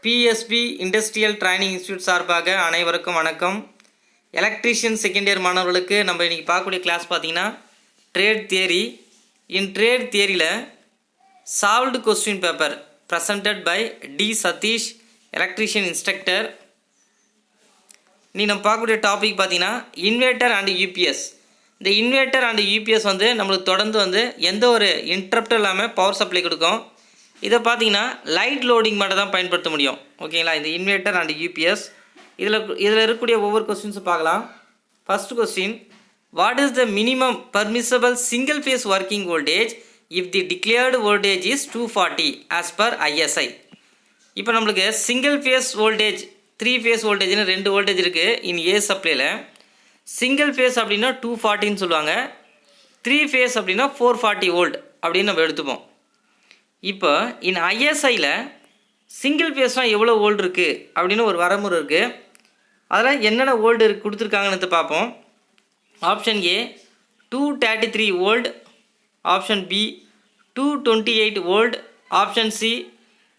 BSP industrial training institute சார்பாக அனைவருக்கும் வணக்கம். எலக்ட்ரீஷியன் செகண்ட் இயர் மாணவர்களுக்கு நம்ம இன்றைக்கி பார்க்கக்கூடிய கிளாஸ் பார்த்தீங்கன்னா ட்ரேட் தியரி. இன் ட்ரேட் தியரியில் solved question paper presented by T Satish, electrician instructor. நம்ம பார்க்கக்கூடிய டாபிக் பார்த்தீங்கன்னா இன்வெர்ட்டர் அண்ட் யூபிஎஸ். இந்த இன்வெர்ட்டர் அண்ட் யூபிஎஸ் நம்மளுக்கு தொடர்ந்து எந்த ஒரு இன்டரப்டும் இல்லாமல் பவர் சப்ளை கொடுக்கும். இதை பார்த்தீங்கன்னா லைட் லோடிங் மட்டும் தான் பயன்படுத்த முடியும். ஓகேங்களா, இந்த இன்வெர்ட்டர் அண்ட் யூபிஎஸ். இதில் இருக்கக்கூடிய ஒவ்வொரு கொஸ்டின்ஸும் பார்க்கலாம். First question, what is the minimum permissible single phase working voltage if the declared voltage is 240 as per ISI. இப்போ நம்மளுக்கு சிங்கிள் ஃபேஸ் வோல்டேஜ், 3 ஃபேஸ் வோல்டேஜ்னு 2 வோல்டேஜ் இருக்குது இன் ஏ சப்ளையில். சிங்கிள் ஃபேஸ் அப்படின்னா 240ன்னு சொல்லுவாங்க, 3 ஃபேஸ் அப்படின்னா 440 வோல்ட் அப்படின்னு நம்ம எடுத்துப்போம். இப்போ இன் ஐஎஸ்ஐயில் சிங்கிள் ஃபேஸ்னால் எவ்வளோ வோல்ட் இருக்குது அப்படின்னு ஒரு வரமுறை இருக்குது. அதில் என்னென்ன வோல்ட் கொடுத்துருக்காங்கன்னு பார்ப்போம். Option A 233 volt, option B 228 volt, option C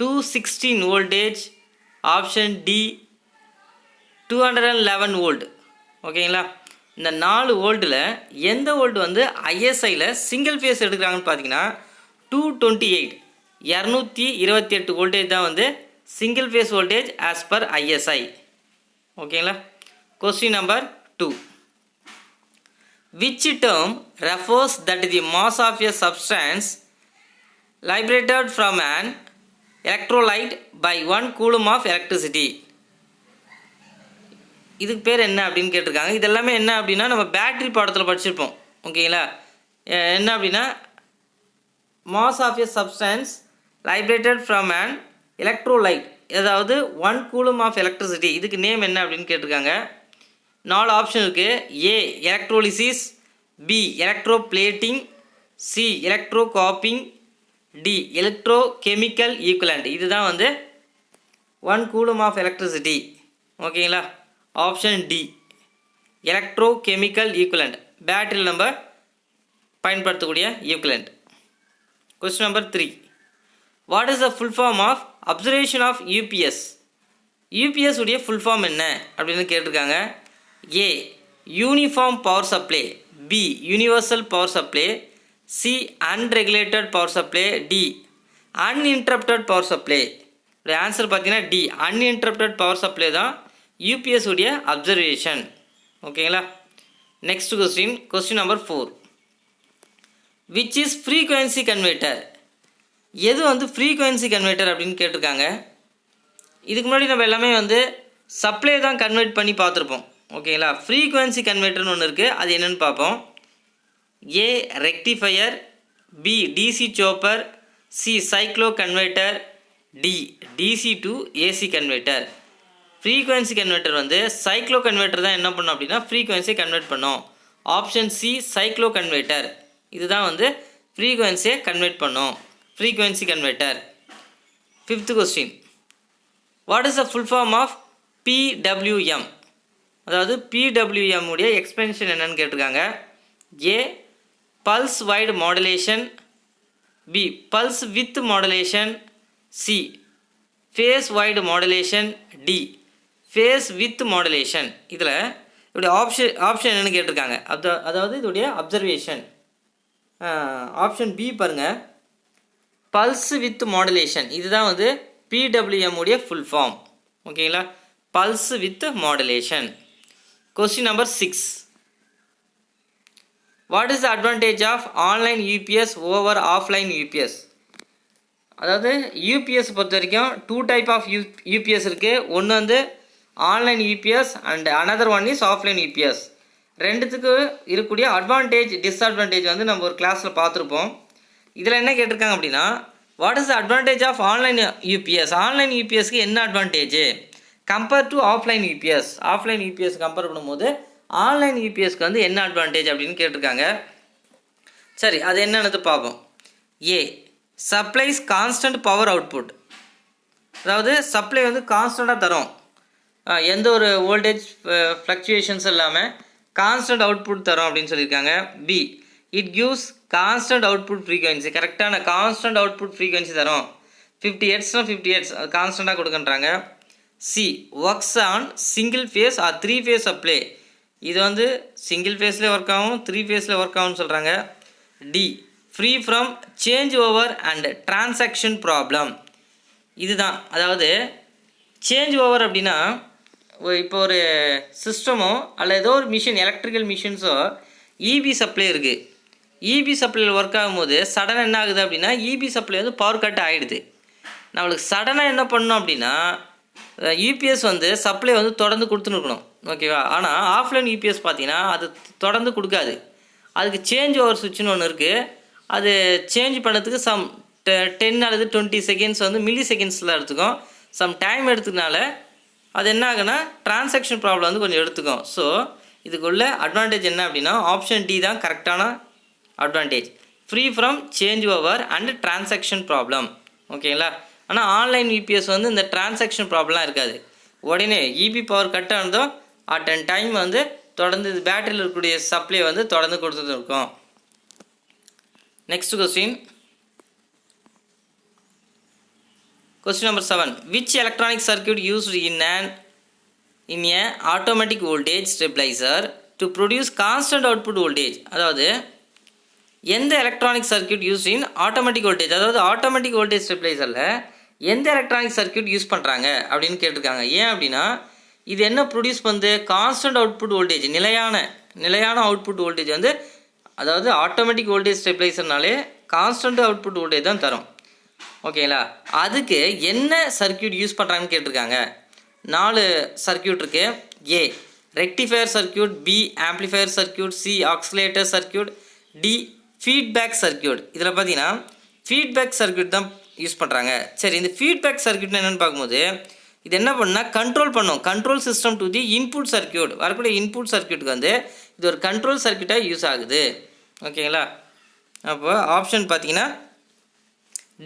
216 voltage, option D 211 volt. ஓகேங்களா, இந்த 4 வோல்ட்டில் எந்த வோல்ட் ஐஎஸ்ஐயில் சிங்கிள் ஃபேஸ் எடுக்கிறாங்கன்னு பார்த்தீங்கன்னா 228 228 வோல்டேஜ் தான் single phase voltage as per ISI. ஓகேங்களா. Question number 2, which term refers that the mass of a substance liberated from an electrolyte by 1 coulomb of electricity. இதுக்கு பேர் என்ன அப்படின்னு கேட்டிருக்காங்க. இதெல்லாமே என்ன அப்படின்னா நம்ம பேட்டரி பாடத்தில் படிச்சிருப்போம். ஓகேங்களா, என்ன அப்படின்னா mass of a substance liberated from an electrolyte, அதாவது 1 கூலும் ஆஃப் எலக்ட்ரிசிட்டி. இதுக்கு நேம் என்ன அப்படின்னு கேட்டிருக்காங்க. 4 ஆப்ஷன் இருக்குது. A electrolysis, B electro plating, C electro coping, D electro chemical equivalent. இதுதான் 1 கூலும் ஆஃப் எலக்ட்ரிசிட்டி. ஓகேங்களா, option D electro chemical equivalent, பேட்டரியில் நம்ம பயன்படுத்தக்கூடிய equivalent. Question number 3, what is the full form of observation of UPS? UPS உடைய full form என்ன அப்படின்னு கேட்டிருக்காங்க. A uniform power supply, B universal power supply, C unregulated power supply, D uninterrupted power supply. Answer பார்த்தீங்கன்னா D uninterrupted power supply தான் UPS உடைய observation. ஓகேங்களா. Next question, question number 4, which is frequency converter? எது frequency converter அப்படின்னு கேட்டிருக்காங்க. இதுக்கு முன்னாடி நம்ம எல்லாமே சப்ளை தான் கன்வெர்ட் பண்ணி பார்த்துருப்போம். ஓகேங்களா, ஃப்ரீக்வன்சி கன்வெர்ட்டர்னு ஒன்று இருக்குது, அது என்னென்னு பார்ப்போம். A rectifier, B DC chopper, C cyclo converter, D DC to AC converter. Frequency converter cyclo converter தான் என்ன பண்ணும் அப்படின்னா ஃப்ரீக்வன்சியை கன்வெர்ட் பண்ணும். ஆப்ஷன் சி சைக்ளோ கன்வெர்ட்டர், இதுதான் ஃப்ரீக்வன்சியை கன்வெர்ட் பண்ணும், frequency converter. 5th question, what is the full form of PWM? அதாவது பிடபிள்யூஎம் உடைய எக்ஸ்பென்ஷன் என்னன்னு கேட்டிருக்காங்க. A pulse wide modulation, B pulse with modulation, C phase wide modulation, D phase with modulation. இதில் இதோடைய option என்னென்னு கேட்டிருக்காங்க. அதாவது இதோடைய அப்சர்வேஷன். ஆப்ஷன் பி பாருங்கள், பல்ஸ் வித் மாடுலேஷன். இதுதான் பிடபிள்யூஎம் உடைய ஃபுல் ஃபார்ம். ஓகேங்களா, pulse with modulation. Question number 6, what is the advantage of online UPS over offline UPS? அதாவது யூபிஎஸ் பொறுத்த வரைக்கும் 2 டைப் ஆஃப் யூபிஎஸ் இருக்குது. ஒன்று online UPS and another one is offline UPS. ரெண்டுத்துக்கு இருக்கக்கூடிய அட்வான்டேஜ் டிஸ்அட்வான்டேஜ் நம்ம ஒரு கிளாஸில் பார்த்துருப்போம். இதில் என்ன கேட்டிருக்காங்க அப்படின்னா, what is the advantage of online UPS? Online யூபிஎஸ்க்கு என்ன advantage compare to offline UPS? Offline UPS compare பண்ணும்போது ஆன்லைன் யூபிஎஸ்க்கு என்ன அட்வான்டேஜ் அப்படின்னு கேட்டிருக்காங்க. சரி, அது என்னென்னு பார்ப்போம். A supplies constant power output, அதாவது சப்ளை கான்ஸ்டண்ட்டாக தரும், எந்த ஒரு வோல்டேஜ் ஃப்ளக்சுவேஷன்ஸ் இல்லாமல் கான்ஸ்டன்ட் அவுட்புட் தரும் அப்படின்னு சொல்லியிருக்காங்க. B it gives constant output frequency, கரெக்டான கான்ஸ்டன்ட் அவுட்புட் ஃப்ரீக்வன்சி தரும். 50 ஹெர்ட்ஸ்னா 50 ஹெர்ட்ஸ் அது கான்ஸ்டண்ட்டாக கொடுக்குன்றாங்க. C works on single phase or 3 phase supply. இது வந்து சிங்கிள் ஃபேஸ்லேயே ஒர்க் ஆகும், 3 ஃபேஸில் ஒர்க் ஆகும்னு சொல்கிறாங்க. D free from change over and transaction problem. இதுதான், அதாவது சேஞ்ச் ஓவர் அப்படின்னா இப்போ ஒரு சிஸ்டமோ அல்ல ஏதோ ஒரு மிஷின், எலக்ட்ரிக்கல் மிஷின்ஸோ இபி சப்ளை இருக்குது. இபி சப்ளையில் ஒர்க் ஆகும்போது சடனாக என்ன ஆகுது அப்படின்னா இபி சப்ளை வந்து பவர் கட் ஆகிடுது. நம்மளுக்கு சடனாக என்ன பண்ணணும் அப்படின்னா யூபிஎஸ் வந்து சப்ளை வந்து தொடர்ந்து கொடுத்துன்னு இருக்கணும், ஓகேவா. ஆனால் ஆஃப்லைன் யூபிஎஸ் பார்த்தீங்கன்னா அது தொடர்ந்து கொடுக்காது. அதுக்கு சேஞ்ச் ஓவர் சுவிட்சுன்னு ஒன்று இருக்குது. அது சேஞ்ச் பண்ணுறதுக்கு சம் 10 அல்லது 20 செகண்ட்ஸ் வந்து மில்லி செகண்ட்ஸில் எடுத்துக்கும். சம் டைம் எடுத்துக்கனால அது என்ன ஆகுனா டிரான்சாக்ஷன் ப்ராப்ளம் வந்து கொஞ்சம் எடுத்துக்கும். ஸோ இதுக்குள்ள அட்வான்டேஜ் என்ன அப்படின்னா ஆப்ஷன் டி தான் கரெக்டான advantage. Free from change over and transaction problem, ஓகேங்களா. ஆனால் ஆன்லைன் யூபிஎஸ் வந்து இந்த டிரான்சாக்ஷன் ப்ராப்ளம்லாம் இருக்காது. உடனே இபி பவர் கட் ஆனதோ அட் அண்ட் டைம் வந்து தொடர்ந்து பேட்டரியில் இருக்கக்கூடிய சப்ளை வந்து தொடர்ந்து கொடுத்துட்டு இருக்கும். Next question number 7. Which electronic circuit used in a automatic voltage stabilizer to produce constant output voltage. அதாவது எந்த electronic circuit use in automatic voltage, அதாவது ஆட்டோமேட்டிக் வோல்டேஜ் ஸ்டெபிளைசரில் எந்த எலக்ட்ரானிக் சர்க்யூட் யூஸ் பண்ணுறாங்க அப்படின்னு கேட்டிருக்காங்க. ஏன் அப்படின்னா இது என்ன ப்ரொடியூஸ் பண்ணுது, கான்ஸ்டன்ட் அவுட்புட் வோல்டேஜ், நிலையான அவுட்புட் வோல்டேஜ் வந்து, அதாவது ஆட்டோமேட்டிக் வோல்டேஜ் ஸ்டெபிளைசர்னாலே கான்ஸ்டன்ட் அவுட்புட் வோல்டேஜ் தான் தரும், ஓகேங்களா. அதுக்கு என்ன சர்க்யூட் யூஸ் பண்ணுறாங்கன்னு கேட்டிருக்காங்க. 4 சர்க்யூட் இருக்குது. A rectifier circuit, B amplifier circuit, C oscillator circuit, D feedback circuit. இதில் பார்த்தீங்கன்னா ஃபீட்பேக் சர்க்யூட் தான் யூஸ் பண்ணுறாங்க. சரி, இந்த ஃபீட்பேக் சர்க்யூட்னு என்னென்னு பார்க்கும்போது இது என்ன பண்ணால் control system to the input circuit. வரக்கூடிய இன்புட் சர்க்யூட்டுக்கு வந்து இது ஒரு கண்ட்ரோல் சர்க்யூட்டாக யூஸ் ஆகுது, ஓகேங்களா. அப்போ ஆப்ஷன் பார்த்தீங்கன்னா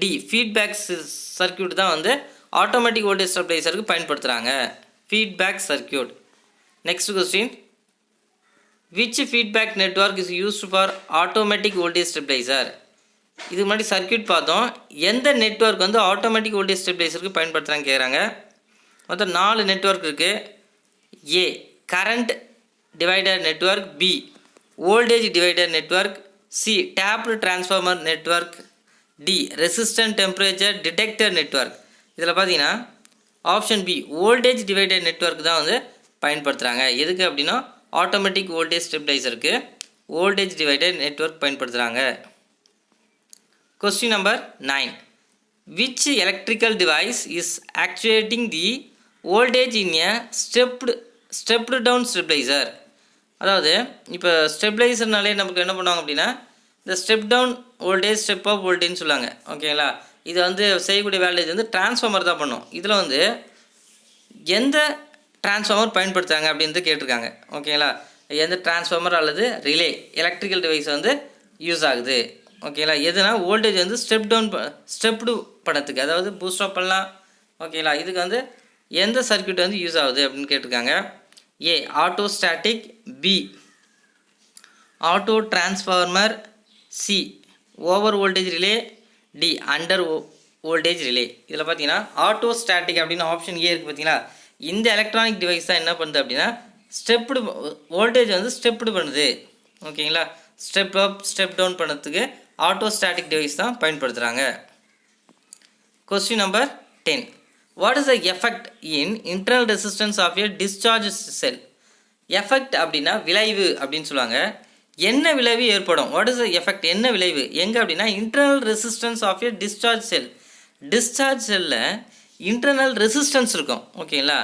டி ஃபீட்பேக் சர்க்யூட் தான் வந்து ஆட்டோமேட்டிக் வோல்டேஜ் ஸ்டெபிளைசருக்கு பயன்படுத்துகிறாங்க, feedback circuit. Next question, which feedback network is used for automatic voltage stabilizer. இதுக்கு முன்னாடி சர்க்யூட் பார்த்தோம். எந்த நெட்வொர்க் வந்து ஆட்டோமேட்டிக் வோல்டேஜ் ஸ்டெபிளைசருக்கு பயன்படுத்துகிறாங்க கேட்குறாங்க. மொத்தம் 4 நெட்வொர்க் இருக்குது. A current divider network, B voltage divider network, C tapped transformer network, D resistant temperature detector network. இதில் பார்த்தீங்கன்னா option B voltage divider network தான் வந்து பயன்படுத்துகிறாங்க. எதுக்கு அப்படின்னா ஆட்டோமேட்டிக் வோல்டேஜ் ஸ்டெபிளைசருக்கு வோல்டேஜ் டிவைடர் நெட்வொர்க் பயன்படுத்துகிறாங்க. Question number 9. Which electrical device is actuating the voltage in a stepped down stabilizer. அதாவது இப்போ ஸ்டெபிளைசர்னாலே நமக்கு என்ன பண்ணுவாங்க அப்படின்னா இந்த step down voltage, step up வோல்டேஜ்னு சொல்லுவாங்க, ஓகேங்களா. இது வந்து செய்யக்கூடிய வேல்டேஜ் வந்து டிரான்ஸ்ஃபார்மர் தான் பண்ணும். இதில் வந்து எந்த டிரான்ஸ்ஃபார்மர் பயன்படுத்துகிறாங்க அப்படின்னு கேட்டிருக்காங்க, ஓகேங்களா. எந்த டிரான்ஸ்ஃபார்மர் அல்லது ரிலே எலக்ட்ரிக்கல் டிவைஸ் வந்து யூஸ் ஆகுது, ஓகேங்களா. எதுனா வோல்டேஜ் வந்து ஸ்டெப்டு பண்ணத்துக்கு, அதாவது பூஸ்ட் அப் பண்ணலாம், ஓகேங்களா. இதுக்கு வந்து எந்த சர்க்யூட் வந்து யூஸ் ஆகுது அப்படின்னு கேட்டிருக்காங்க. A auto static, B auto transformer, C over voltage relay, D under voltage relay. இதில் பார்த்தீங்கன்னா ஆட்டோ ஸ்டாட்டிக் அப்படின்னு ஆப்ஷன் ஏ இருக்குது. பார்த்தீங்களா, இந்த எலக்ட்ரானிக் டிவைஸ் தான் என்ன பண்ணுது அப்படின்னா ஸ்டெப்டு வோல்டேஜ் வந்து ஸ்டெப்டு பண்ணுது, ஓகேங்களா. ஸ்டெப் அப் ஸ்டெப் டவுன் பண்ணுறதுக்கு ஆட்டோ ஸ்டாட்டிக் டிவைஸ் தான் பயன்படுத்துகிறாங்க. Question number 10. What is the effect in internal resistance of a discharge cell. Effect அப்படின்னா விளைவு அப்படின்னு சொல்லுவாங்க. என்ன விளைவு ஏற்படும், வாட் இஸ் த எஃபெக்ட், என்ன விளைவு எங்கே அப்படின்னா internal resistance of a discharge cell. Discharge செல்லில் இன்டர்னல் ரெசிஸ்டன்ஸ் இருக்கும், ஓகேங்களா.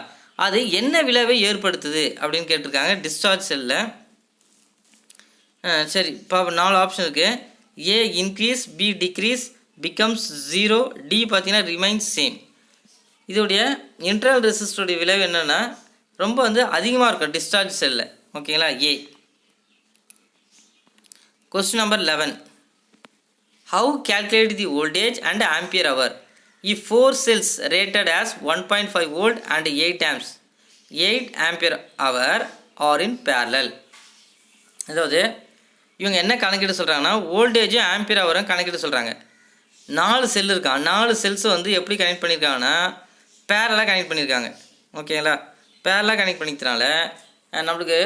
அது என்ன விளைவை ஏற்படுத்துது அப்படின்னு கேட்டிருக்காங்க டிஸ்சார்ஜ் செல்லில். சரி, இப்போ 4 ஆப்ஷன் இருக்குது. A increase, B decrease, becomes 0, D பார்த்தீங்கன்னா ரிமைன்ஸ் சேம். இதோடைய இன்டர்னல் ரெசிஸ்டருடைய விளைவு என்னென்னா ரொம்ப வந்து அதிகமாக இருக்கும் டிஸ்சார்ஜ் செல்லில், ஓகேங்களா. A. Question number 11. How calculate the voltage and ampere hour if 4 cells rated as 1.5 volt and 8 amps 8 ampere hour are in parallel. அதாவது இவங்க என்ன கணக்கிட சொல்கிறாங்கன்னா வோல்டேஜும் ஆம்பியர் ஹவரும் கணக்கிட சொல்கிறாங்க. 4 செல் இருக்கான். 4 செல்ஸை வந்து எப்படி கனெக்ட் பண்ணியிருக்காங்கன்னா பேரலாக கனெக்ட் பண்ணியிருக்காங்க. ஓகேங்களா, பேரலாக கனெக்ட் பண்ணிக்கிறதுனால நம்மளுக்கு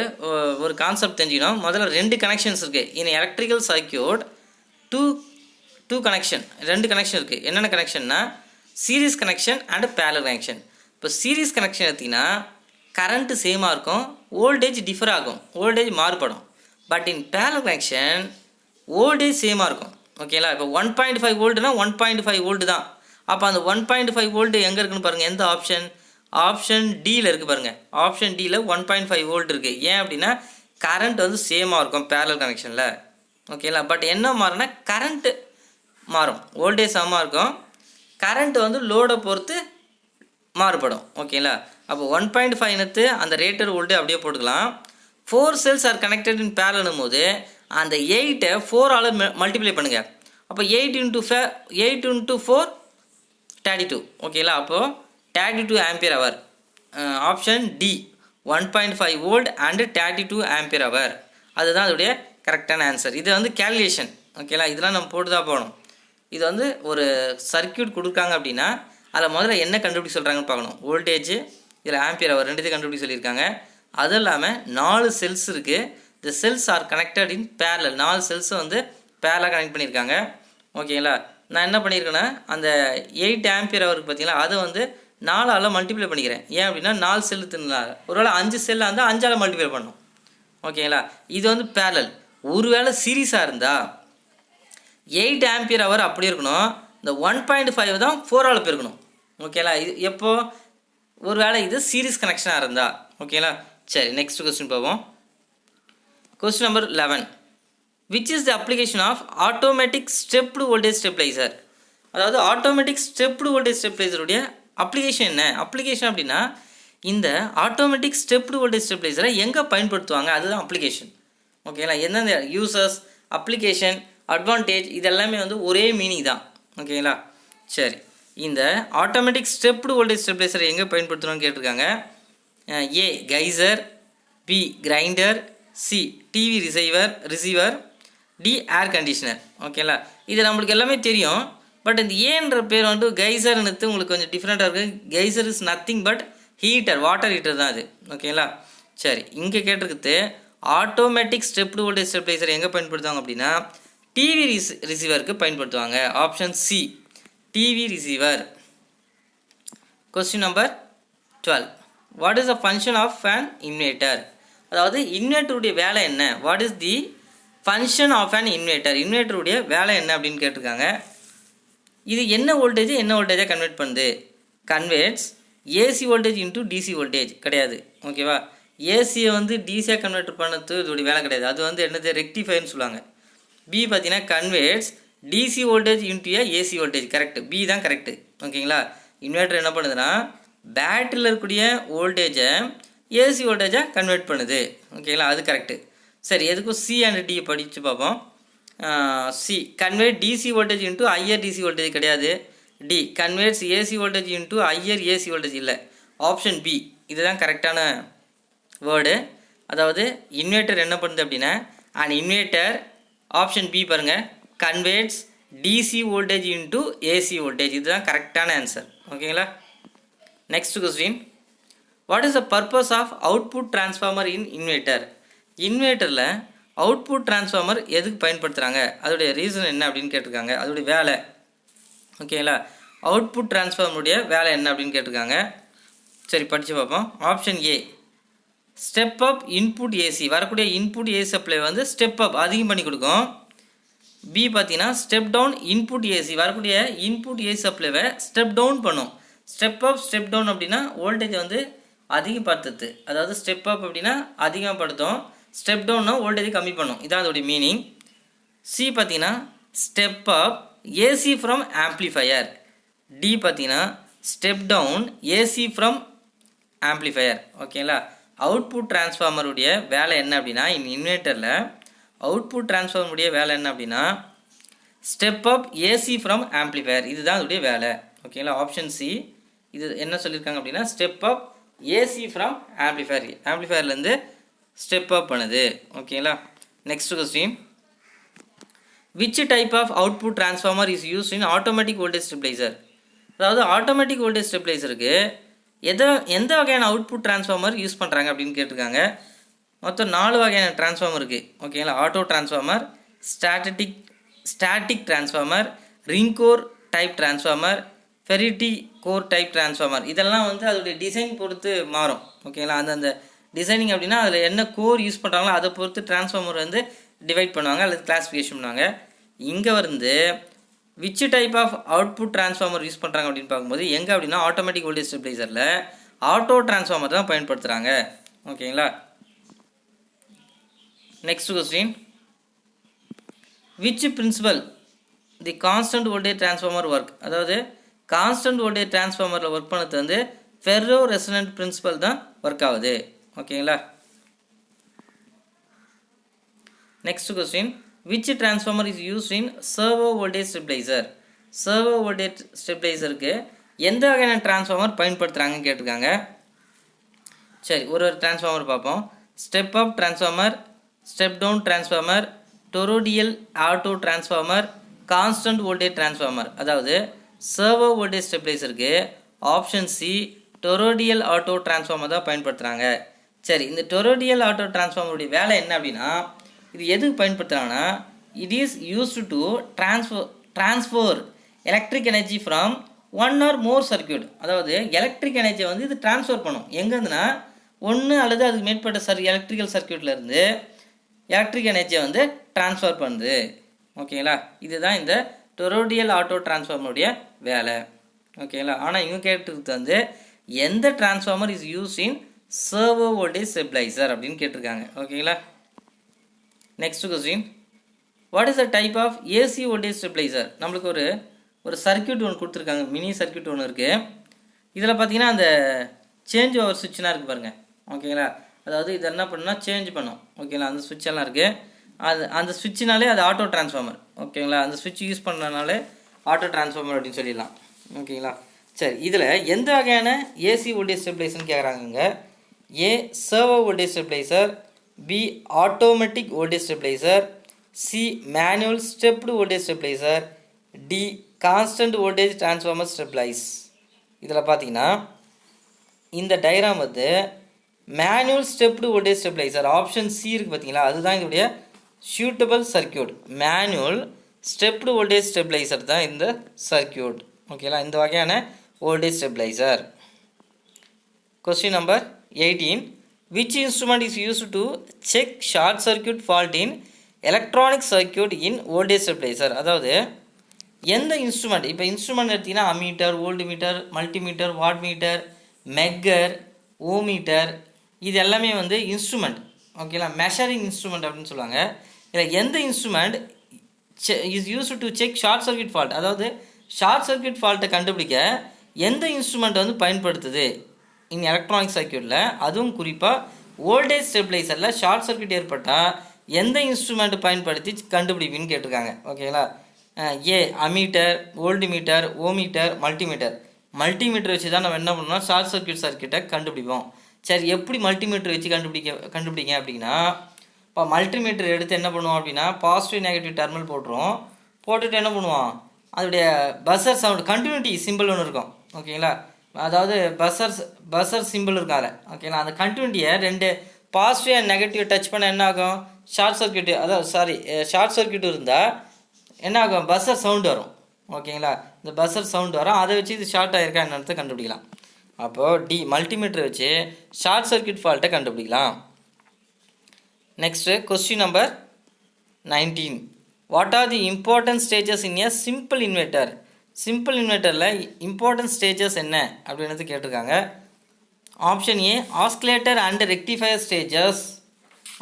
ஒரு கான்செப்ட் தெரிஞ்சுக்கணும். முதல்ல 2 கனெக்ஷன்ஸ் இருக்குது. In electrical circuit two connection, 2 connection இருக்குது. என்னென்ன கனெக்ஷன்னா series connection and parallel connection. இப்போ சீரிஸ் கனெக்ஷன் எடுத்திங்கன்னா கரண்ட்டு சேமாக இருக்கும், வோல்டேஜ் டிஃபர் ஆகும், வோல்டேஜ் மாறுபடும். But in parallel connection voltage சேமாக இருக்கும். ஓகேங்களா, இப்போ 1.5 வோல்ட்டுனா 1.5 வோல்ட்டு தான். அப்போ அந்த 1.5 வோல்ட்டு எங்கே இருக்குன்னு பாருங்கள். எந்த ஆப்ஷன்? ஆப்ஷன் டியில் இருக்குது பாருங்கள். ஆப்ஷன் டியில் 1.5 வோல்ட் இருக்குது. ஏன் அப்படின்னா கரண்ட் வந்து சேமாக இருக்கும் பேரலல் கனெக்ஷனில். ஓகேங்களா, பட் என்ன மாறும்னா கரண்ட்டு மாறும், வோல்டேஜ் சமமாக இருக்கும், கரண்ட் வந்து லோடை பொறுத்து மாறுபடும். ஓகேங்களா, அப்போ 1.5 எடுத்து அந்த ரேட்டட் வோல்ட்டு அப்படியே போட்டுக்கலாம். 4 செல்ஸ் ஆர் கனெக்டட் இன் பேரலனும் போது அந்த 8ஐ 4ஆல் மல்டிப்ளை பண்ணுங்கள். அப்போ 8 × 4 32. ஓகேங்களா, அப்போது 32 ampere hour. Option D 1.5 volt and 32 ampere hour. அதுதான் அதோடைய கரெக்டான ஆன்சர். இது வந்து கேல்குலேஷன். ஓகேங்களா, இதெல்லாம் நம்ம போட்டு தான் போகணும். இது வந்து ஒரு சர்க்யூட் கொடுக்குறாங்க அப்படின்னா அதில் முதல்ல என்ன கண்டுபிடிக்க சொல்கிறாங்கன்னு பார்க்கணும். வோல்டேஜ், இதில் ஆம்பியர் ஹவர் ரெண்டுத்தையும் கண்டுபிடிக்க சொல்லியிருக்காங்க. அதுவும் இல்லாமல் 4 செல்ஸ் இருக்குது. The cells are connected in parallel. 4 செல்ஸை வந்து பேரலாக கனெக்ட் பண்ணியிருக்காங்க. ஓகேங்களா, நான் என்ன பண்ணியிருக்கேன்னா அந்த 8 ஆம்பியர் ஹவருக்கு பார்த்தீங்களா அதை வந்து 4ஆல் மல்டிப்ளை பண்ணிக்கிறேன். ஏன் அப்படின்னா 4 செல்லு தின்னால ஒருவேளை 5 செல்லாக இருந்தால் 5ஆல் மல்டிப்ளை பண்ணணும். ஓகேங்களா, இது வந்து பேரலல். ஒருவேளை சீரீஸாக இருந்தால் 8 ஆம்பியர் ஹவர் அப்படி இருக்கணும், இந்த 1.5 தான் 4ஆல் பெருக்கணும். ஓகேங்களா, இது எப்போது ஒரு வேளை இது சீரிஸ் கனெக்ஷனாக இருந்தால். ஓகேங்களா, சரி நெக்ஸ்ட் கொஸ்டின் போவோம். Question number 11. Which is the application of automatic stepped voltage stabiliser? அதாவது ஆட்டோமேட்டிக் ஸ்டெப்டு வோல்டேஜ் ஸ்டெபிளைசருடைய அப்ளிகேஷன் என்ன? அப்ளிகேஷன் அப்படின்னா இந்த ஆட்டோமேட்டிக் ஸ்டெப்டு வோல்டேஜ் ஸ்டெபிளைசரை எங்கே பயன்படுத்துவாங்க, அதுதான் அப்ளிகேஷன். ஓகேங்களா, எந்தெந்த யூசர்ஸ், அப்ளிகேஷன், அட்வான்டேஜ் இதெல்லாமே வந்து ஒரே மீனிங் தான். ஓகேங்களா, சரி இந்த ஆட்டோமேட்டிக் ஸ்டெப்டு வோல்டேஜ் ஸ்டெபிளைசரை எங்கே பயன்படுத்தணும்னு கேட்டிருக்காங்க. A geyser, B grinder, C TV receiver, D air conditioner. ஓகேங்களா, இது நம்மளுக்கு எல்லாமே தெரியும். பட் இந்த ஏன்ற பேர் வந்து கைசர்னு உங்களுக்கு கொஞ்சம் டிஃப்ரெண்ட்டாக இருக்குது. Geyser is nothing but heater, water heater தான் அது. ஓகேங்களா, சரி இங்கே கேட்டிருக்குது ஆட்டோமேட்டிக் ஸ்டெப்டு வோல்டேஜ் ஸ்டெபிளைசர் எங்கே பயன்படுத்துவாங்க அப்படின்னா டிவி ரிசீவருக்கு பயன்படுத்துவாங்க. Option C TV receiver. Question number 12. What is the function of an inverter? அதாவது இன்வெர்ட்டருடைய வேலை என்ன? What is the function of an inverter? இன்வெர்ட்டருடைய வேலை என்ன அப்படின்னு கேட்டிருக்காங்க. இது என்ன வோல்டேஜாக கன்வெர்ட் பண்ணுது? Converts AC voltage into DC voltage கிடையாது. ஓகேவா, ஏசியை வந்து டிசியாக கன்வெர்ட் பண்ணது இதோடைய வேலை கிடையாது. அது வந்து என்னது ரெக்டிஃபைன்னு சொல்லுவாங்க. பி பார்த்தீங்கன்னா converts DC voltage into AC voltage. Correct, B தான் கரெக்டு. ஓகேங்களா, இன்வெர்ட்டர் என்ன பண்ணுதுன்னா பேட்டரியில் இருக்கக்கூடிய வோல்டேஜை ஏசி வோல்டேஜாக கன்வெர்ட் பண்ணுது. ஓகேங்களா, அது கரெக்டு. சரி எதுக்கும் சி அண்ட் டி படித்து பார்ப்போம். C convert DC voltage into higher DC voltage கிடையாது. D converts AC voltage into higher AC voltage இல்லை. ஆப்ஷன் பி இதுதான் கரெக்டான வேர்டு. அதாவது இன்வெர்ட்டர் என்ன பண்ணுது அப்படின்னா அண்ட் இன்வெர்ட்டர் ஆப்ஷன் பி பாருங்கள் converts DC voltage into AC voltage. இதுதான் கரெக்டான ஆன்சர். ஓகேங்களா, next question. What is the purpose of output transformer in inverter? இன்வெர்ட்டரில் அவுட்புட் டிரான்ஸ்ஃபார்மர் எதுக்கு பயன்படுத்துகிறாங்க, அதோடைய ரீசன் என்ன அப்படின்னு கேட்டிருக்காங்க. அதோடைய வேலை. ஓகேங்களா, அவுட்புட் டிரான்ஸ்ஃபார்மருடைய வேலை என்ன அப்படின்னு கேட்டிருக்காங்க. சரி படித்து பார்ப்போம். ஆப்ஷன் ஏ ஸ்டெப் அப் இன்புட் ஏசி. வரக்கூடிய இன்புட் ஏசி சப்ளை வந்து ஸ்டெப் அப் அதிகம் பண்ணி கொடுக்கும். பி பார்த்தீங்கன்னா ஸ்டெப் டவுன் இன்புட் ஏசி. வரக்கூடிய இன்புட் ஏசி சப்ளைவை ஸ்டெப் டவுன் பண்ணும். ஸ்டெப் அப் ஸ்டெப் டவுன் அப்படின்னா வோல்டேஜ் வந்து அதிகப்படுத்துது. அதாவது ஸ்டெப் அப் அப்படின்னா அதிகப்படுத்தும், ஸ்டெப் டவுன்னா வோல்டேஜ் கம்மி பண்ணும். இதான் அதோடைய மீனிங். சி பார்த்தீங்கன்னா step up AC from amplifier. D பார்த்தீங்கன்னா step down AC from amplifier. ஓகேங்களா, அவுட்புட் டிரான்ஸ்ஃபார்மருடைய வேலை என்ன அப்படின்னா இன்வெர்ட்டரில் அவுட்புட் டிரான்ஸ்ஃபார்மருடைய வேலை என்ன அப்படின்னா step up AC from amplifier. இதுதான் அதோடைய வேலை. ஓகேங்களா, ஆப்ஷன் சி இது என்ன சொல்லியிருக்காங்க அப்படின்னா step up AC from amplifier. ஆம்ப்ளிஃபையர்லேருந்து ஸ்டெப் அப் பண்ணுது. ஓகேங்களா, next question. which type of output transformer is used in automatic voltage stabilizer? அதாவது ஆட்டோமேட்டிக் வோல்டேஜ் ஸ்டெபிளைசருக்கு எந்த வகையான அவுட்புட் டிரான்ஸ்ஃபார்மர் யூஸ் பண்ணுறாங்க அப்படின்னு கேட்டிருக்காங்க. மொத்தம் 4 வகையான டிரான்ஸ்ஃபார்மர் இருக்குது. ஓகேங்களா, auto transformer, static transformer, ring core type transformer, ferrite core type transformer. இதெல்லாம் வந்து அதோடைய டிசைன் பொறுத்து மாறும். ஓகேங்களா, அந்த டிசைனிங் அப்படின்னா அதில் என்ன கோர் யூஸ் பண்ணுறாங்களோ அதை பொறுத்து டிரான்ஸ்ஃபார்மர் வந்து டிவைட் பண்ணுவாங்க அல்லது கிளாஸிஃபிகேஷன் பண்ணுவாங்க. இங்கே வந்து which type of output transformer use பண்ணுறாங்க அப்படின்னு பார்க்கும்போது எங்கே அப்படின்னா ஆட்டோமேட்டிக் வோல்டேஜ் ஸ்டெபிளைசரில் ஆட்டோ டிரான்ஸ்ஃபார்மர் தான் பயன்படுத்துகிறாங்க. ஓகேங்களா, next question, which principle the constant voltage transformer work? அதாவது கான்ஸ்டன்ட் வோல்டேஜ் டிரான்ஸ்ஃபார்மரில் ஒர்க் பண்ணது வந்து ஃபெர்ரோ ரெசனன்ட் பிரின்சிபல் தான் ஒர்க் ஆகுது. ஓகேங்களா, next question, which transformer is used in servo voltage stabilizer? servo voltage stabilizerக்கு எந்த வகையான டிரான்ஸ்ஃபார்மர் பயன்படுத்துகிறாங்கன்னு கேட்டிருக்காங்க. சரி, ஒரு டிரான்ஸ்ஃபார்மர் பார்ப்போம். Step up transformer, step down transformer, toroidal auto transformer, constant voltage transformer. அதாவது சர்வோ வோல்டேஜ் ஸ்டெபிளைசருக்கு option C toroidal auto transformer தான் பயன்படுத்துகிறாங்க. சரி, இந்த டொரோடியல் ஆட்டோ டிரான்ஸ்ஃபார்மருடைய வேலை என்ன அப்படின்னா இது எதுக்கு பயன்படுத்துகிறாங்கன்னா it is used to transfer electric energy from one or more circuit. அதாவது எலக்ட்ரிக் எனர்ஜியை வந்து இது ட்ரான்ஸ்ஃபர் பண்ணும். எங்கேருந்துன்னா ஒன்று அல்லது அதுக்கு மேற்பட்ட எலக்ட்ரிக்கல் சர்க்கியூட்லேருந்து எலக்ட்ரிக் எனர்ஜியை வந்து ட்ரான்ஸ்ஃபர் பண்ணுது. ஓகேங்களா, இதுதான் இந்த டொரோடியல் ஆட்டோ டிரான்ஸ்ஃபார்மருடைய வேலை. ஓகேங்களா, ஆனால் இவங்க கேட்டுருக்கு வந்து எந்த transformer is use in servo voltage stabiliser அப்படின்னு கேட்டிருக்காங்க. ஓகேங்களா, next question, what is the type of AC voltage stabiliser? நம்மளுக்கு ஒரு சர்க்கியூட் ஒன்று கொடுத்துருக்காங்க, மினி சர்க்கியூட் ஒன்று இருக்குது. இதில் பார்த்தீங்கன்னா அந்த சேஞ்ச் ஓவர் சுவிட்ச்னா இருக்குது பாருங்கள். ஓகேங்களா, அதாவது இது என்ன பண்ணுன்னா சேஞ்ச் பண்ணும். ஓகேங்களா, அந்த சுவிட்ச் எல்லாம் இருக்குது. அந்த சுவிட்சினாலே அது ஆட்டோ டிரான்ஸ்ஃபார்மர். ஓகேங்களா, அந்த சுவிட்ச் யூஸ் பண்ணுறதுனாலே ஆட்டோ டிரான்ஸ்ஃபார்மர் அப்படின்னு சொல்லிடலாம். ஓகேங்களா, சரி, இதில் எந்த வகையான ஏசி வோல்டேஜ் ஸ்டெபிளைசர்னு கேட்குறாங்க. A servo voltage stabilizer, B automatic voltage stabilizer, C manual stepped voltage stabilizer, D constant voltage transformer stabilize. இதில் பார்த்தீங்கன்னா இந்த டயக்ராம் வந்து manual stepped voltage stabiliser option C இருக்குது பார்த்தீங்களா, அதுதான் இதோடைய suitable circuit. Manual stepped voltage stabiliser தான் இந்த சர்க்கியூட். ஓகேங்களா, இந்த வகையான voltage stabiliser. Question number 18, which instrument is used to check short circuit fault in electronic circuit in voltage stabilizer? அதாவது எந்த இன்ஸ்ட்ருமெண்ட், இப்போ இன்ஸ்ட்ருமெண்ட் எடுத்திங்கன்னா ammeter, volt meter, multimeter, watt meter, megger, ohmmeter, இது எல்லாமே வந்து இன்ஸ்ட்ருமெண்ட். ஓகேங்களா, மெஷரிங் இன்ஸ்ட்ருமெண்ட் அப்படின்னு சொல்லுவாங்க. இதில் எந்த instrument is used to check short circuit fault? அதாவது ஷார்ட் சர்க்கியூட் ஃபால்ட்டை கண்டுபிடிக்க எந்த இன்ஸ்ட்ருமெண்ட் வந்து பயன்படுத்துது இன் எலக்ட்ரானிக் சர்க்கியூட்டில்? அதுவும் குறிப்பாக வோல்டேஜ் ஸ்டெபிளைசரில் ஷார்ட் சர்க்கியூட் ஏற்பட்டால் எந்த இன்ஸ்ட்ருமெண்ட் பயன்படுத்தி கண்டுபிடிப்பின்னு கேட்டிருக்காங்க. ஓகேங்களா, A ammeter, volt meter, ohmmeter, multimeter. Multimeter வச்சு தான் நம்ம என்ன பண்ணோம்னா ஷார்ட் சர்க்கியூட்டை கண்டுபிடிப்போம். சரி, எப்படி மல்டிமீட்டர் வச்சு கண்டுபிடிங்க அப்படின்னா, இப்போ மல்டிமீட்டர் எடுத்து என்ன பண்ணுவோம் அப்படின்னா பாசிட்டிவ் நெகட்டிவ் டெர்மினல் போட்டுருவோம். போட்டுட்டு என்ன பண்ணுவோம், அதோடைய பஸ்ஸர் சவுண்ட் கண்டினியூட்டி சிம்பிள் ஒன்று இருக்கும். ஓகேங்களா, அதாவது பஸ்ஸர் சிம்பிள் இருக்காது. ஓகேங்களா, அந்த கண்டினியூட்டியை ரெண்டு பாசிட்டிவ் அண்ட் நெகட்டிவ் டச் பண்ண என்ன ஆகும், ஷார்ட் சர்க்கியூட் இருந்தால் என்ன ஆகும், பஸ்ஸர் சவுண்டு வரும். ஓகேங்களா, இந்த பஸ்ஸர் சவுண்டு வரும், அதை வச்சு இது ஷார்ட் ஆகிருக்கா என்னன்னு கண்டுபிடிக்கலாம். அப்போது டி மல்டிமீட்டர் வச்சு ஷார்ட் சர்க்கியூட் ஃபால்ட்டை கண்டுபிடிக்கலாம். Next question number 19, what are the important stages in a simple inverter? Simple இன்வெர்ட்டரில் இம்பார்ட்டன்ட் ஸ்டேஜஸ் என்ன அப்படின்றது கேட்டிருக்காங்க. Option A oscillator and rectifier stages,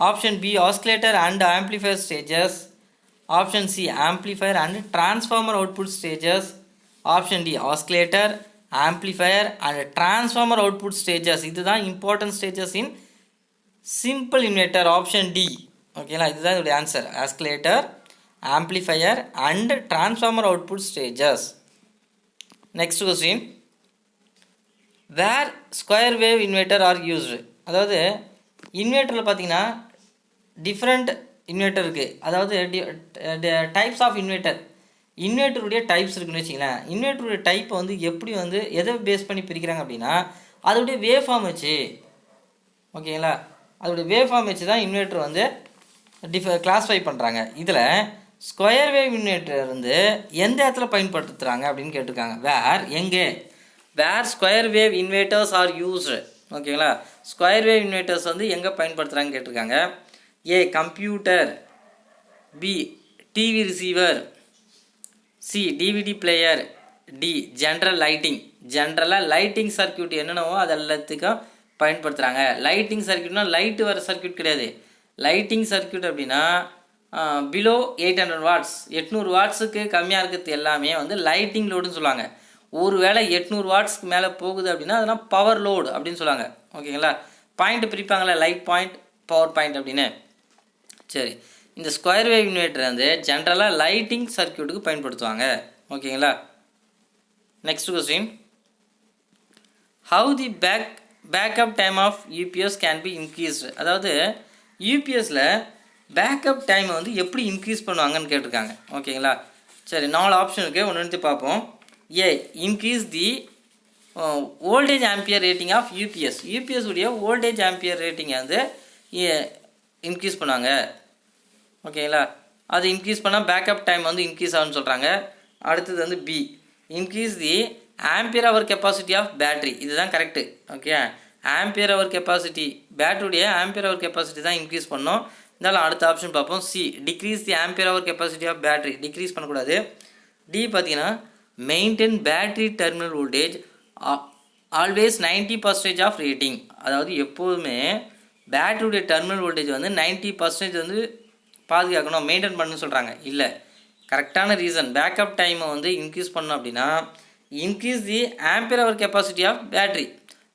option B oscillator and amplifier stages, option C amplifier and transformer output stages, option D oscillator, amplifier and transformer output stages. இதுதான் important stages in simple inverter, option D. ஓகேங்களா, இதுதான் இதோடைய answer, ஆஸ்கிலேட்டர், amplifier and transformer output stages. Next question, where square wave inverter are used? அதாவது இன்வெர்ட்டரில் பார்த்தீங்கன்னா different inverter இருக்குது. அதாவது types of இன்வெர்ட்டருடைய types இருக்குன்னு வச்சிங்களேன். இன்வெர்ட்டருடைய டைப்பை வந்து எப்படி வந்து எதை பேஸ் பண்ணி பிரிக்கிறாங்க அப்படின்னா அதோடைய வேவ் ஃபார்ம் வச்சு. ஓகேங்களா, அதோடைய வேவ் ஃபார்ம் வச்சு தான் இன்வெர்ட்டர் வந்து கிளாஸிஃபை பண்ணுறாங்க. இதில் ஸ்கொயர் வேவ் இன்வெர்ட்டர் வந்து எந்த இடத்துல பயன்படுத்துகிறாங்க அப்படின்னு கேட்டிருக்காங்க. Where square wave inverters are used. ஓகேங்களா, ஸ்கொயர் வேவ் இன்வெர்ட்டர்ஸ் வந்து எங்கே பயன்படுத்துகிறாங்கன்னு கேட்டிருக்காங்க. A computer, B TV receiver, C DVD player, D general lighting circuit என்னென்னவோ அது எல்லாத்துக்கும் பயன்படுத்துகிறாங்க. லைட்டிங் சர்க்யூட்னா லைட்டு வர சர்க்யூட் கிடையாது. லைட்டிங் சர்க்யூட் அப்படின்னா பிலோ 800 வாட்ஸ், 800 வாட்ஸுக்கு கம்மியாக இருக்கிறது எல்லாமே வந்து லைட்டிங் லோடுன்னு சொல்லுவாங்க. ஒரு வேளை 800 வாட்ஸ்க்கு மேலே போகுது அப்படின்னா அதெல்லாம் பவர் லோடு அப்படின்னு சொல்லுவாங்க. ஓகேங்களா, பாயிண்ட் பிரிப்பாங்களே, லைட் பாயிண்ட், பவர் பாயிண்ட் அப்படின்னு. சரி, இந்த ஸ்கொயர் வேவ் இன்வெர்ட்டர் வந்து ஜென்ரலாக லைட்டிங் சர்க்யூட்டுக்கு பயன்படுத்துவாங்க. ஓகேங்களா, next question. How the backup time of UPS can be increased. அதாவது யூபிஎஸ்சில் பேக்கப் டைமை வந்து எப்படி இன்க்ரீஸ் பண்ணுவாங்கன்னு கேட்டிருக்காங்க. ஓகேங்களா, சரி 4 ஆப்ஷன் இருக்குது, ஒன்று எடுத்து பார்ப்போம். A increase the voltage ampere rating of UPS உடைய வோல்டேஜ் ஆம்பியர் ரேட்டிங்கை வந்து இன்க்ரீஸ் பண்ணுவாங்க. ஓகேங்களா, அது இன்க்ரீஸ் பண்ணால் பேக்கப் டைம் வந்து இன்க்ரீஸ் ஆகும்னு சொல்கிறாங்க. அடுத்தது வந்து B increase the ampere hour capacity of battery. இதுதான் correct. Okay, ampere hour capacity, பேட்டரியுடைய ஆம்பியர் ஹவர் கெப்பாசிட்டி தான் இன்க்ரீஸ் பண்ணோம். இருந்தாலும் அடுத்த ஆப்ஷன் பார்ப்போம். C decrease the ampere hour capacity of battery, decrease பண்ணக்கூடாது. டி பார்த்தீங்கன்னா maintain battery terminal voltage always 90% of rating. அதாவது எப்போதுமே பேட்டரியுடைய டெர்மினல் வோல்டேஜ் வந்து 90% வந்து பாதுகாக்கணும், மெயின்டைன் பண்ணணும்னு சொல்கிறாங்க. இல்லை, கரெக்டான ரீசன். பேக்கப் டைமை வந்து இன்க்ரீஸ் பண்ணணும் அப்படின்னா increase the ampere hour capacity of battery.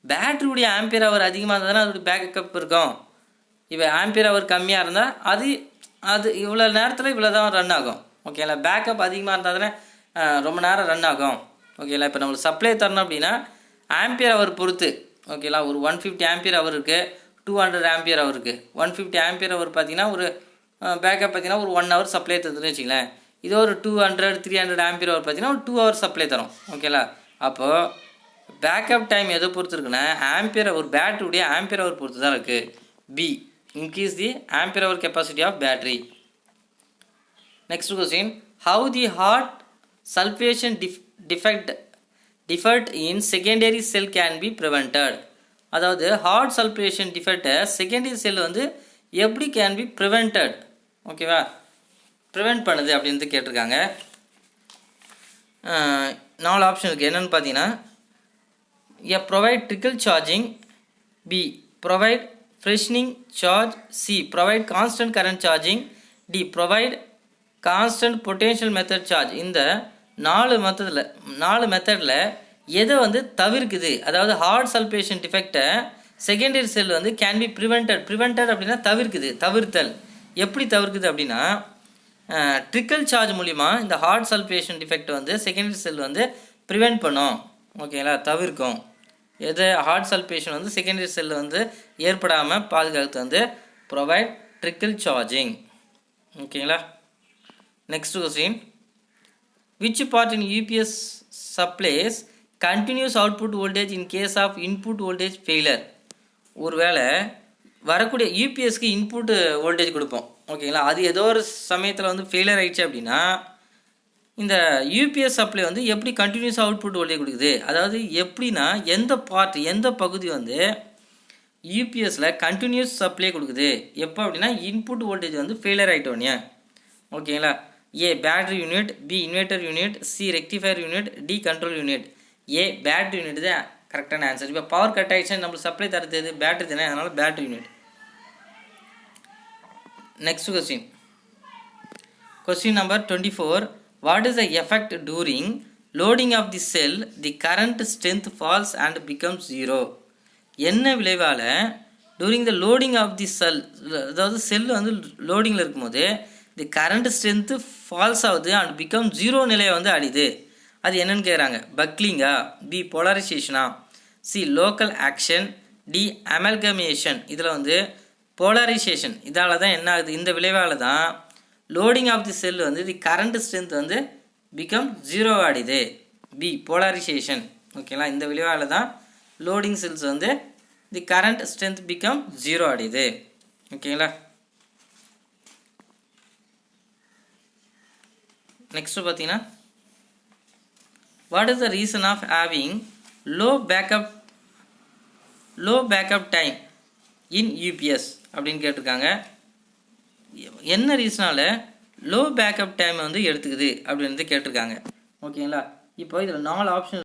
பேட்டரியுடைய ஆம்பியர் ஹவர் அதிகமாக இருந்தால் தானே அதோடைய பேக்கப் இருக்கும். இப்போ ஆம்பியர் ஹவர் கம்மியாக இருந்தால் அது இவ்வளோ நேரத்தில் இவ்வளோ தான் ரன் ஆகும். ஓகேங்களா, பேக்கப் அதிகமாக இருந்தால் தானே ரொம்ப நேரம் ரன் ஆகும். ஓகேங்களா, இப்போ நம்மளுக்கு சப்ளை தரணும் அப்படின்னா ஆம்பியர் ஹவர் பொறுத்து. ஓகேங்களா, ஒரு 150 ஆம்பியர் ஹவர் இருக்குது, 200 ஆம்பியர் ஹவர் இருக்குது. 150 ஆம்பியர் ஹவர் பார்த்தீங்கன்னா ஒரு பேக்கப் பார்த்தீங்கன்னா ஒரு 1 ஹவர் சப்ளை தருதுன்னு வச்சுங்களேன். இதோ ஒரு 200 300 ஆம்பியர் ஹவர் பார்த்தீங்கன்னா ஒரு 2 ஹவர் சப்ளை தரும். ஓகேங்களா, அப்போது பேக்கப் டைம் எதை பொறுத்து இருக்குன்னா ஒரு பேட்டரியுடைய ஆம்பியர் ஹவர் பொறுத்து தான் இருக்குது. B increase the ampere hour capacity of battery. Next question. How the hot sulphation defect in secondary cell can be prevented. அதாவது ஹாட் சல்ஃபேஷன் டிஃபெக்டை செகண்டரி செல் வந்து எப்படி கேன் பி ப்ரிவெண்டட், ஓகேவா, ப்ரிவெண்ட் பண்ணுது அப்படின்ட்டு கேட்டிருக்காங்க. 4 ஆப்ஷன் இருக்குது. என்னென்னு பார்த்தீங்கன்னா A provide trickle charging, B provide freshening charge, C provide constant current charging, D provide constant potential method charge. இந்த 4 மெத்தடில் எதை வந்து தவிர்க்குது, அதாவது ஹார்ட் சல்ஃபேஷன் டிஃபெக்டை செகண்டரி செல் வந்து கேன் பி ப்ரிவெண்டட் அப்படின்னா தவிர்த்தல். எப்படி தவிர்க்குது அப்படின்னா ட்ரிக்கிள் சார்ஜ் மூலிமா இந்த ஹார்ட் சல்ஃபேஷன் டிஃபெக்ட் வந்து செகண்டரி செல் வந்து ப்ரிவெண்ட் பண்ணும். ஓகேங்களா, தவிர்க்கும். எது ஹார்ட் சல்ஃபேஷன் வந்து செகண்டரி செல் வந்து ஏற்படாமல் பாதுகாத்து வந்து ப்ரொவைட் ட்ரிக்கிள் சார்ஜிங். ஓகேங்களா, next question. Which part in UPS supplies continuous output voltage in case of input voltage failure. ஒருவேளை வரக்கூடிய யூபிஎஸ்க்கு இன்புட் வோல்டேஜ் கொடுப்போம். ஓகேங்களா, அது ஏதோ ஒரு சமயத்தில் வந்து ஃபெயிலியர் ஆகிடுச்சு அப்படின்னா இந்த யூபிஎஸ் சப்ளை வந்து எப்படி கண்டினியூஸ் அவுட்புட் வோல்டேஜ் கொடுக்குது, அதாவது எப்படின்னா எந்த பகுதி வந்து யூபிஎஸ்சில் கண்டினியூஸ் சப்ளை கொடுக்குது எப்போ அப்படின்னா இன்புட் வோல்டேஜ் வந்து ஃபெயிலியர் ஆகிட்டோன்னே. ஓகேங்களா, A battery unit, B inverter unit, C rectifier unit, D control unit. ஏ பேட்டரி யூனிட் தான் கரெக்டான ஆன்சர். இப்போ பவர் கட் ஆகிடுச்சுன்னா நம்மளுக்கு சப்ளை தரது பேட்டரி தானே, அதனால் battery unit. Next question number 24. What is the effect during loading of the cell? The current strength falls and becomes 0. என்ன விளைவால் during the loading of the cell, அதாவது செல் வந்து லோடிங்கில் இருக்கும்போது the current strength falls ஆகுது and becomes 0 நிலையை வந்து அடையுது. அது என்னன்னு கேட்குறாங்க. பக்லிங்கா, பி போலரைசேஷனா, C local action, D amalgamation. இதில் வந்து போலரைசேஷன் இதால் தான் என்ன ஆகுது, இந்த விளைவால் தான் லோடிங் ஆஃப் தி செல் வந்து தி கரண்ட் ஸ்ட்ரென்த் வந்து பிகம் 0 ஆகிடுது. B polarisation. ஓகேங்களா, இந்த விளைவால் தான் லோடிங் செல்ஸ் வந்து தி கரண்ட் ஸ்ட்ரென்த் பிகம் 0 ஆகிடுது. ஓகேங்களா, நெக்ஸ்ட் பார்த்தீங்கன்னா what is the reason of having low backup time in UPS அப்படின்னு கேட்டிருக்காங்க. என்ன ரீசனால் லோ பேக்கப் டைம் வந்து எடுத்துக்குது அப்படின்றது கேட்டிருக்காங்க. ஓகேங்களா, இப்போ இதில் 4 ஆப்ஷன்